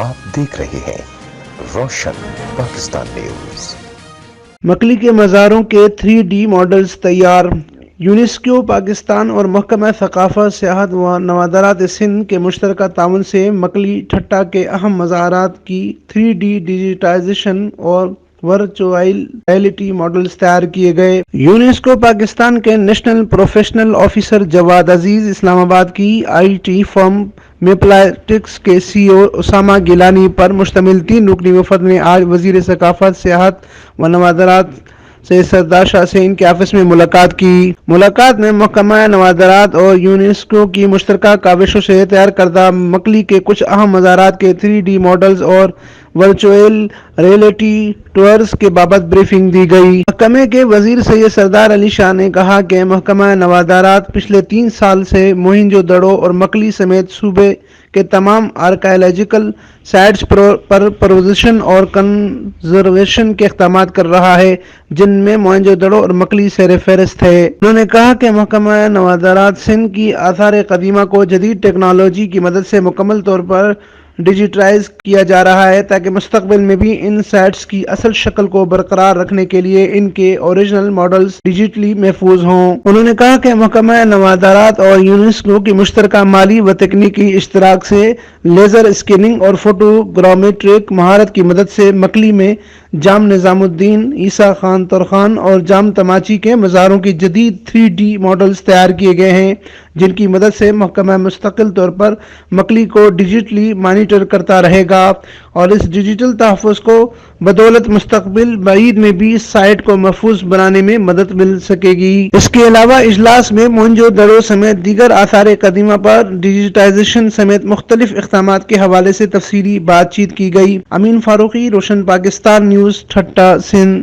آپ دیکھ رہے ہیں روشن پاکستان نیوز۔ مکلی کے مزاروں کے 3D ماڈلز تیار۔ یونیسکو پاکستان اور محکمہ ثقافت، سیاحت و نوادرات سندھ کے مشترکہ تعاون سے مکلی ٹھٹہ کے اہم مزارات کی 3D ڈیجیٹائزیشن اور ورچوئل ریئلٹی ماڈلز تیار کیے گئے۔ یونیسکو پاکستان کے نیشنل پروفیشنل آفیسر جواد عزیز، اسلام آباد کی IT فرم میپلائٹکس کے CEO اسامہ گیلانی پر مشتمل 3 رکنی وفد نے آج وزیر ثقافت، سیاحت و نوادرات سے سردار شاہ سے ان کے آفس میں ملاقات کی۔ ملاقات میں محکمہ نوادرات اور یونیسکو کی مشترکہ کاوشوں سے تیار کردہ مکلی کے کچھ اہم مزارات کے 3D ماڈلز اور ورچوئل ریئلٹی ٹورز کے بابت بریفنگ دی گئی۔ محکمے کے وزیر سید سردار علی شاہ نے کہا کہ محکمہ نوادرات پچھلے 3 سال سے موہنجو دڑو اور مکلی سمیت صوبے کے تمام آرکیالوجیکل سائٹس پر پروزیشن اور کنزرویشن کے اقدامات کر رہا ہے، جن میں موہنجو دڑو اور مکلی سر فہرست ہے۔ انہوں نے کہا کہ محکمہ نوادرات سندھ کی آثار قدیمہ کو جدید ٹیکنالوجی کی مدد سے مکمل طور پر ڈیجیٹائز کیا جا رہا ہے تاکہ مستقبل میں بھی ان سائٹس کی اصل شکل کو برقرار رکھنے کے لیے ان کے اوریجنل ماڈلز ڈیجیٹلی محفوظ ہوں۔ انہوں نے کہا کہ محکمہ نوادرات اور یونیسکو کی مشترکہ مالی و تکنیکی اشتراک سے لیزر اسکیننگ اور فوٹوگرامیٹرک مہارت کی مدد سے مکلی میں جام نظام الدین، عیسیٰ خان ترخان اور جام تماچی کے مزاروں کی جدید 3D ماڈلز تیار کیے گئے ہیں، جن کی مدد سے محکمہ مستقل طور پر مکلی کو ڈیجیٹلی مانیٹر کرتا رہے گا اور اس ڈیجیٹل تحفظ کو بدولت مستقبل بعید میں بھی سائٹ کو محفوظ بنانے میں مدد مل سکے گی۔ اس کے علاوہ اجلاس میں موہنجو دڑو سمیت دیگر آثار قدیمہ پر ڈیجیٹائزیشن سمیت مختلف اقدامات کے حوالے سے تفصیلی بات چیت کی گئی۔ امین فاروقی، روشن پاکستان نیوز، ٹھٹہ، سندھ۔